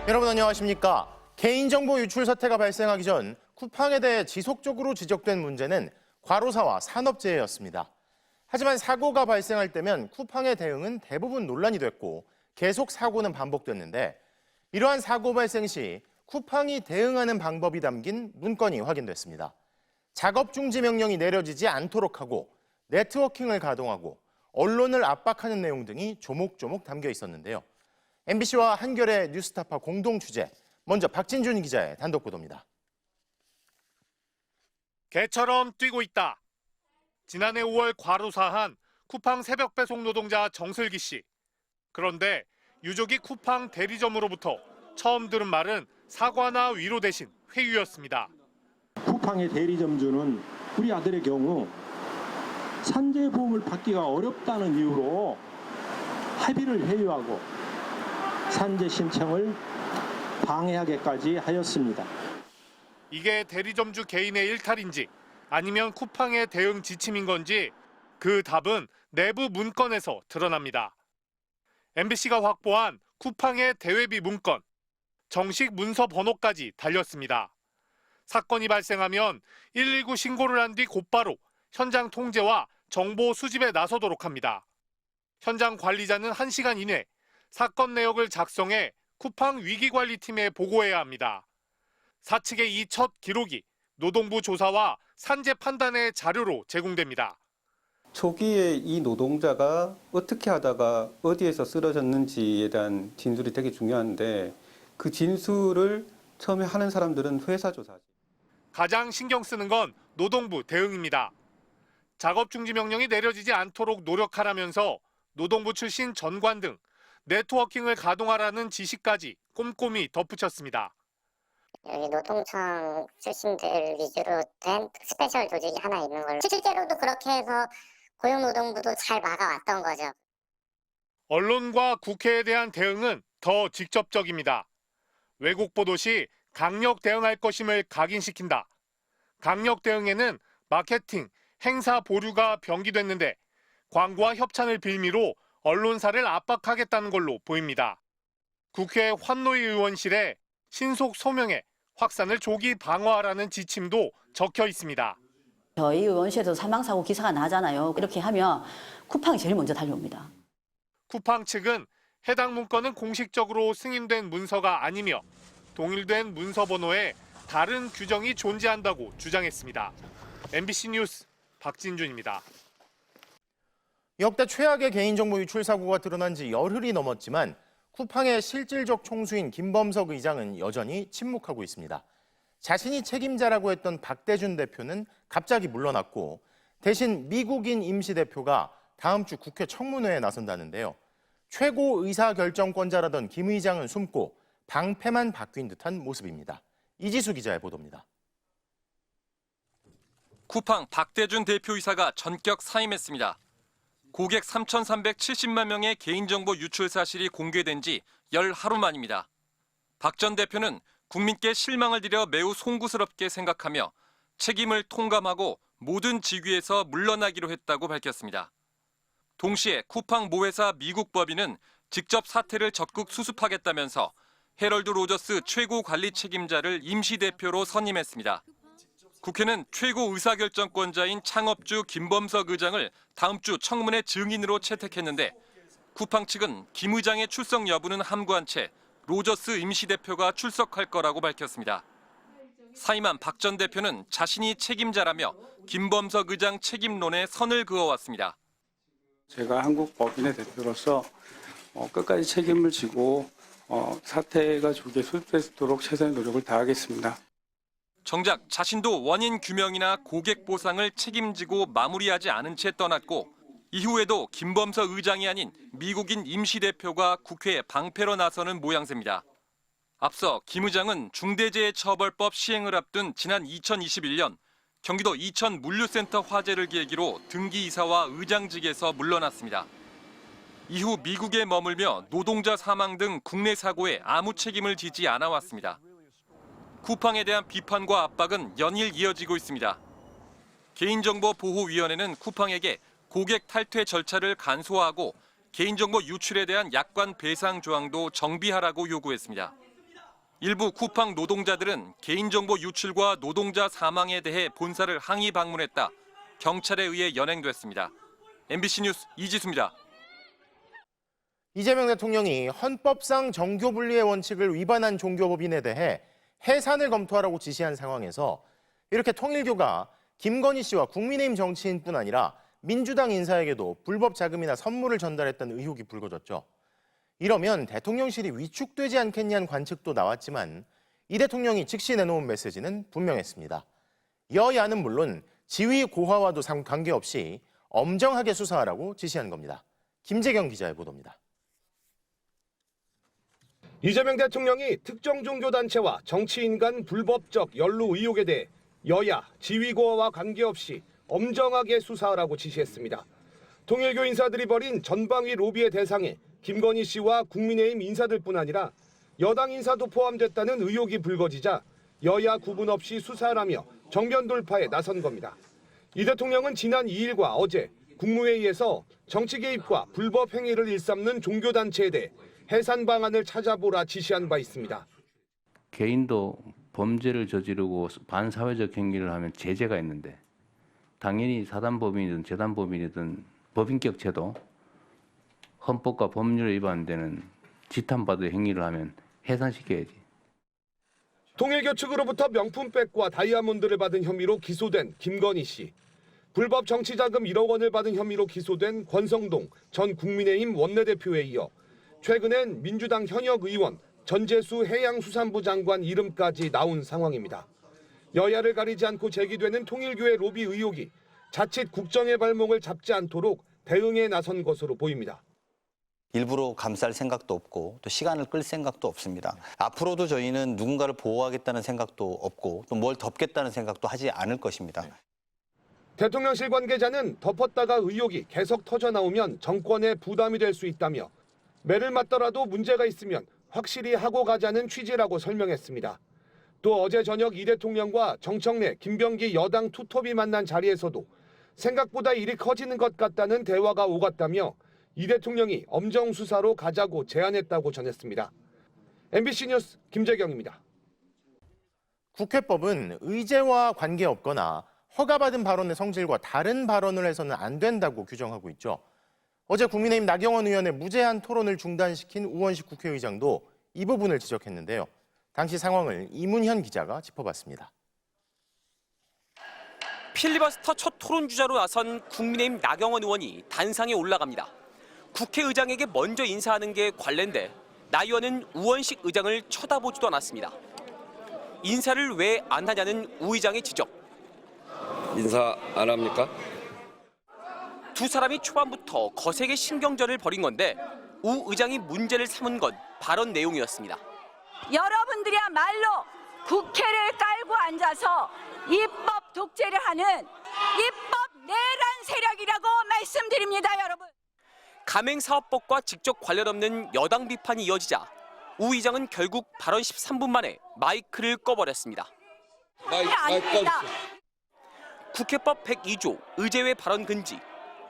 여러분 안녕하십니까? 개인정보 유출 사태가 발생하기 전 쿠팡에 대해 지속적으로 지적된 문제는 과로사와 산업재해였습니다. 하지만 사고가 발생할 때면 쿠팡의 대응은 대부분 논란이 됐고 계속 사고는 반복됐는데 이러한 사고 발생 시 쿠팡이 대응하는 방법이 담긴 문건이 확인됐습니다. 작업 중지 명령이 내려지지 않도록 하고 네트워킹을 가동하고 언론을 압박하는 내용 등이 조목조목 담겨 있었는데요. MBC와 한겨레 뉴스타파 공동 취재, 먼저 박진준 기자의 단독 보도입니다. 개처럼 뛰고 있다. 지난해 5월 과로사한 쿠팡 새벽 배송 노동자 정슬기 씨. 그런데 유족이 쿠팡 대리점으로부터 처음 들은 말은 사과나 위로 대신 회유였습니다. 쿠팡의 대리점주는 우리 아들의 경우 산재보험을 받기가 어렵다는 이유로 합의를 회유하고 산재 신청을 방해하게까지 하였습니다. 이게 대리점주 개인의 일탈인지 아니면 쿠팡의 대응 지침인 건지 그 답은 내부 문건에서 드러납니다. MBC가 확보한 쿠팡의 대외비 문건, 정식 문서 번호까지 달렸습니다. 사건이 발생하면 119 신고를 한 뒤 곧바로 현장 통제와 정보 수집에 나서도록 합니다. 현장 관리자는 1시간 이내 사건 내역을 작성해 쿠팡 위기관리팀에 보고해야 합니다. 사측의 이 첫 기록이 노동부 조사와 산재 판단의 자료로 제공됩니다. 초기에 이 노동자가 어떻게 하다가 어디에서 쓰러졌는지에 대한 진술이 되게 중요한데 그 진술을 처음에 하는 사람들은 회사 조사지. 가장 신경 쓰는 건 노동부 대응입니다. 작업 중지 명령이 내려지지 않도록 노력하라면서 노동부 출신 전관 등 네트워킹을 가동하라는 지시까지 꼼꼼히 덧붙였습니다. 여기 노동청 출신들 위주로 된 스페셜 조직이 하나 있는 걸로 실제로도 그렇게 해서 고용노동부도 잘 막아왔던 거죠. 언론과 국회에 대한 대응은 더 직접적입니다. 왜곡 보도 시 강력 대응할 것임을 각인시킨다. 강력 대응에는 마케팅, 행사 보류가 병기됐는데 광고와 협찬을 빌미로 언론사를 압박하겠다는 걸로 보입니다. 국회 환노위 의원실에 신속 소명에 확산을 조기 방어하라는 지침도 적혀 있습니다. 저희 의원실에도 사망사고 기사가 나잖아요. 이렇게 하면 쿠팡이 제일 먼저 달려옵니다. 쿠팡 측은 해당 문건은 공식적으로 승인된 문서가 아니며 동일된 문서 번호에 다른 규정이 존재한다고 주장했습니다. MBC 뉴스 박진준입니다. 역대 최악의 개인정보 유출 사고가 드러난 지 열흘이 넘었지만 쿠팡의 실질적 총수인 김범석 의장은 여전히 침묵하고 있습니다. 자신이 책임자라고 했던 박대준 대표는 갑자기 물러났고 대신 미국인 임시대표가 다음 주 국회 청문회에 나선다는데요. 최고 의사결정권자라던 김 의장은 숨고 방패만 바뀐 듯한 모습입니다. 이지수 기자의 보도입니다. 쿠팡 박대준 대표이사가 전격 사임했습니다. 고객 3,370만 명의 개인정보 유출 사실이 공개된 지 열 하루 만입니다. 박 전 대표는 국민께 실망을 드려 매우 송구스럽게 생각하며 책임을 통감하고 모든 직위에서 물러나기로 했다고 밝혔습니다. 동시에 쿠팡 모회사 미국 법인은 직접 사태를 적극 수습하겠다면서 헤럴드 로저스 최고 관리 책임자를 임시대표로 선임했습니다. 국회는 최고 의사결정권자인 창업주 김범석 의장을 다음 주 청문회 증인으로 채택했는데 쿠팡 측은 김 의장의 출석 여부는 함구한 채 로저스 임시대표가 출석할 거라고 밝혔습니다. 사임한 박 전 대표는 자신이 책임자라며 김범석 의장 책임론에 선을 그어왔습니다. 제가 한국 법인의 대표로서 끝까지 책임을 지고 사태가 조기에 수습되도록 최선의 노력을 다하겠습니다. 정작 자신도 원인 규명이나 고객 보상을 책임지고 마무리하지 않은 채 떠났고 이후에도 김범석 의장이 아닌 미국인 임시대표가 국회에 방패로 나서는 모양새입니다. 앞서 김 의장은 중대재해처벌법 시행을 앞둔 지난 2021년 경기도 이천 물류센터 화재를 계기로 등기이사와 의장직에서 물러났습니다. 이후 미국에 머물며 노동자 사망 등 국내 사고에 아무 책임을 지지 않아 왔습니다. 쿠팡에 대한 비판과 압박은 연일 이어지고 있습니다. 개인정보보호위원회는 쿠팡에게 고객 탈퇴 절차를 간소화하고 개인정보 유출에 대한 약관 배상 조항도 정비하라고 요구했습니다. 일부 쿠팡 노동자들은 개인정보 유출과 노동자 사망에 대해 본사를 항의 방문했다. 경찰에 의해 연행됐습니다. MBC 뉴스 이지수입니다. 이재명 대통령이 헌법상 정교분리의 원칙을 위반한 종교법인에 대해 해산을 검토하라고 지시한 상황에서 이렇게 통일교가 김건희 씨와 국민의힘 정치인뿐 아니라 민주당 인사에게도 불법 자금이나 선물을 전달했다는 의혹이 불거졌죠. 이러면 대통령실이 위축되지 않겠냐는 관측도 나왔지만 이 대통령이 즉시 내놓은 메시지는 분명했습니다. 여야는 물론 지위 고하와도 관계없이 엄정하게 수사하라고 지시한 겁니다. 김재경 기자의 보도입니다. 이재명 대통령이 특정 종교단체와 정치인 간 불법적 연루 의혹에 대해 여야, 지위고하와 관계없이 엄정하게 수사하라고 지시했습니다. 통일교 인사들이 벌인 전방위 로비의 대상에 김건희 씨와 국민의힘 인사들뿐 아니라 여당 인사도 포함됐다는 의혹이 불거지자 여야 구분 없이 수사하라며 정면 돌파에 나선 겁니다. 이 대통령은 지난 2일과 어제 국무회의에서 정치 개입과 불법 행위를 일삼는 종교단체에 대해 해산 방안을 찾아보라 지시한 바 있습니다. 개인도 범죄를 저지르고 반사회적 행위를 하면 제재가 있는데 당연히 사단법인이든 재단법인이든 법인격 제도, 헌법과 법률에 위반되는 지탄받을 행위를 하면 해산시켜야지. 통일교 측으로부터 명품백과 다이아몬드를 받은 혐의로 기소된 김건희 씨. 불법 정치자금 1억 원을 받은 혐의로 기소된 권성동 전 국민의힘 원내대표에 이어 최근엔 민주당 현역 의원 전재수 해양수산부 장관 이름까지 나온 상황입니다. 여야를 가리지 않고 제기되는 통일교의 로비 의혹이 자칫 국정의 발목을 잡지 않도록 대응에 나선 것으로 보입니다. 일부러 감쌀 생각도 없고 또 시간을 끌 생각도 없습니다. 앞으로도 저희는 누군가를 보호하겠다는 생각도 없고 또 뭘 덮겠다는 생각도 하지 않을 것입니다. 대통령실 관계자는 덮었다가 의혹이 계속 터져나오면 정권에 부담이 될 수 있다며 매를 맞더라도 문제가 있으면 확실히 하고 가자는 취지라고 설명했습니다. 또 어제 저녁 이 대통령과 정청래, 김병기 여당 투톱이 만난 자리에서도 생각보다 일이 커지는 것 같다는 대화가 오갔다며 이 대통령이 엄정 수사로 가자고 제안했다고 전했습니다. MBC 뉴스 김재경입니다. 국회법은 의제와 관계없거나 허가받은 발언의 성질과 다른 발언을 해서는 안 된다고 규정하고 있죠. 어제 국민의힘 나경원 의원의 무제한 토론을 중단시킨 우원식 국회의장도 이 부분을 지적했는데요. 당시 상황을 이문현 기자가 짚어봤습니다. 필리버스터 첫 토론 주자로 나선 국민의힘 나경원 의원이 단상에 올라갑니다. 국회의장에게 먼저 인사하는 게 관례인데 나 의원은 우원식 의장을 쳐다보지도 않았습니다. 인사를 왜 안 하냐는 우 의장의 지적. 인사 안 합니까? 두 사람이 초반부터 거세게 신경전을 벌인 건데 우 의장이 문제를 삼은 건 발언 내용이었습니다. 여러분들이야말로 국회를 깔고 앉아서 입법 독재를 하는 입법 내란 세력이라고 말씀드립니다, 여러분. 가맹사업법과 직접 관련 없는 여당 비판이 이어지자 우 의장은 결국 발언 13분 만에 마이크를 꺼버렸습니다. 마이크 국회법 102조 의제외 발언 금지,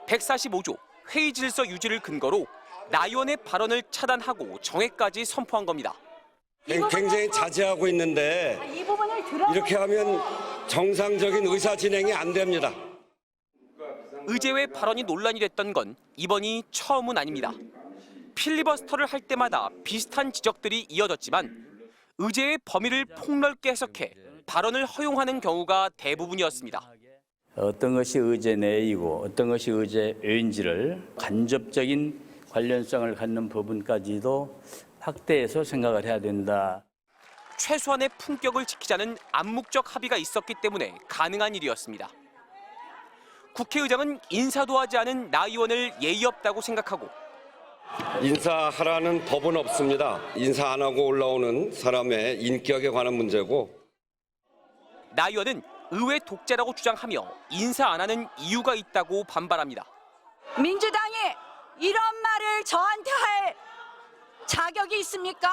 145조 회의 질서 유지를 근거로 나 의원의 발언을 차단하고 정회까지 선포한 겁니다. 굉장히 자제하고 있는데 이렇게 하면 정상적인 의사 진행이 안 됩니다. 의제외 발언이 논란이 됐던 건 이번이 처음은 아닙니다. 필리버스터를 할 때마다 비슷한 지적들이 이어졌지만 의제의 범위를 폭넓게 해석해 발언을 허용하는 경우가 대부분이었습니다. 어떤 것이 의제 내이고 어떤 것이 의제 외인지를 간접적인 관련성을 갖는 부분까지도 확대해서 생각을 해야 된다. 최소한의 품격을 지키자는 암묵적 합의가 있었기 때문에 가능한 일이었습니다. 국회의장은 인사도 하지 않은 나 의원을 예의 없다고 생각하고 인사하라는 법은 없습니다. 인사 안 하고 올라오는 사람의 인격에 관한 문제고 나 의원은 의회 독재라고 주장하며 인사 안 하는 이유가 있다고 반발합니다. 민주당이 이런 말을 저한테 할 자격이 있습니까?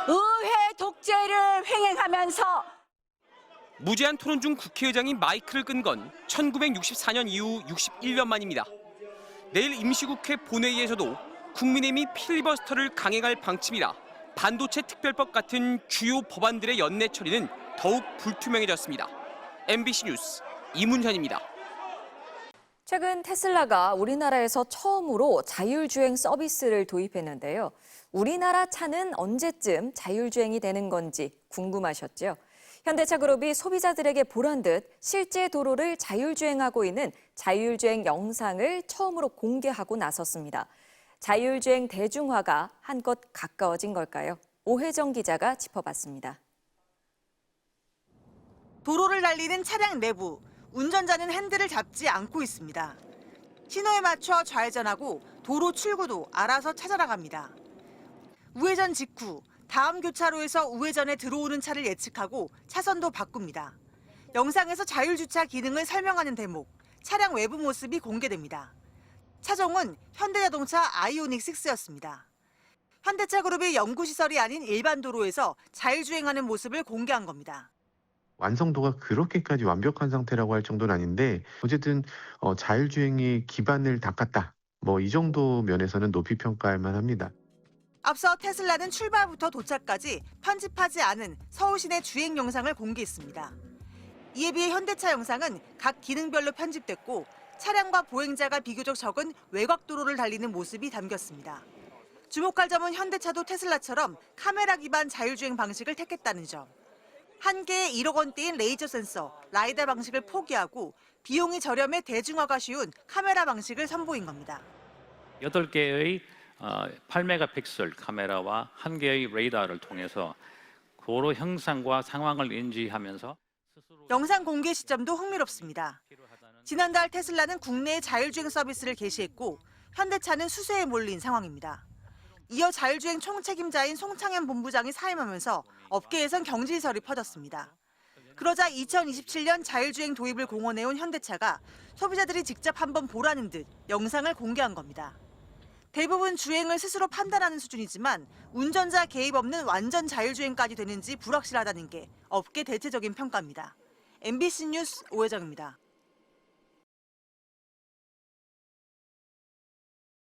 의회 독재를 횡행하면서 무제한 토론 중 국회의장이 마이크를 끈 건 1964년 이후 61년 만입니다. 내일 임시국회 본회의에서도 국민의힘이 필리버스터를 강행할 방침이라 반도체 특별법 같은 주요 법안들의 연내 처리는 더욱 불투명해졌습니다. MBC 뉴스 이문현입니다. 최근 테슬라가 우리나라에서 처음으로 자율주행 서비스를 도입했는데요. 우리나라 차는 언제쯤 자율주행이 되는 건지 궁금하셨죠? 현대차그룹이 소비자들에게 보란 듯 실제 도로를 자율주행하고 있는 자율주행 영상을 처음으로 공개하고 나섰습니다. 자율주행 대중화가 한껏 가까워진 걸까요? 오혜정 기자가 짚어봤습니다. 도로를 달리는 차량 내부, 운전자는 핸들을 잡지 않고 있습니다. 신호에 맞춰 좌회전하고 도로 출구도 알아서 찾아나갑니다. 우회전 직후 다음 교차로에서 우회전에 들어오는 차를 예측하고 차선도 바꿉니다. 영상에서 자율주차 기능을 설명하는 대목, 차량 외부 모습이 공개됩니다. 차종은 현대자동차 아이오닉 6였습니다. 현대차그룹의 연구시설이 아닌 일반 도로에서 자율주행하는 모습을 공개한 겁니다. 완성도가 그렇게까지 완벽한 상태라고 할 정도는 아닌데 어쨌든 자율주행이 기반을 닦았다. 뭐 이 정도 면에서는 높이 평가할 만합니다. 앞서 테슬라는 출발부터 도착까지 편집하지 않은 서울 시내 주행 영상을 공개했습니다. 이에 비해 현대차 영상은 각 기능별로 편집됐고 차량과 보행자가 비교적 적은 외곽 도로를 달리는 모습이 담겼습니다. 주목할 점은 현대차도 테슬라처럼 카메라 기반 자율주행 방식을 택했다는 점. 한 개에 1억 원대인 레이저 센서, 라이다 방식을 포기하고 비용이 저렴해 대중화가 쉬운 카메라 방식을 선보인 겁니다. 8개의 8메가픽셀 카메라와 1개의 레이더를 통해서 도로 형상과 상황을 인지하면서 영상 공개 시점도 흥미롭습니다. 지난달 테슬라는 국내에 자율주행 서비스를 개시했고 현대차는 수세에 몰린 상황입니다. 이어 자율주행 총책임자인 송창현 본부장이 사임하면서 업계에선 경질설이 퍼졌습니다. 그러자 2027년 자율주행 도입을 공언해온 현대차가 소비자들이 직접 한번 보라는 듯 영상을 공개한 겁니다. 대부분 주행을 스스로 판단하는 수준이지만 운전자 개입 없는 완전 자율주행까지 되는지 불확실하다는 게 업계 대체적인 평가입니다. MBC 뉴스 오혜정입니다.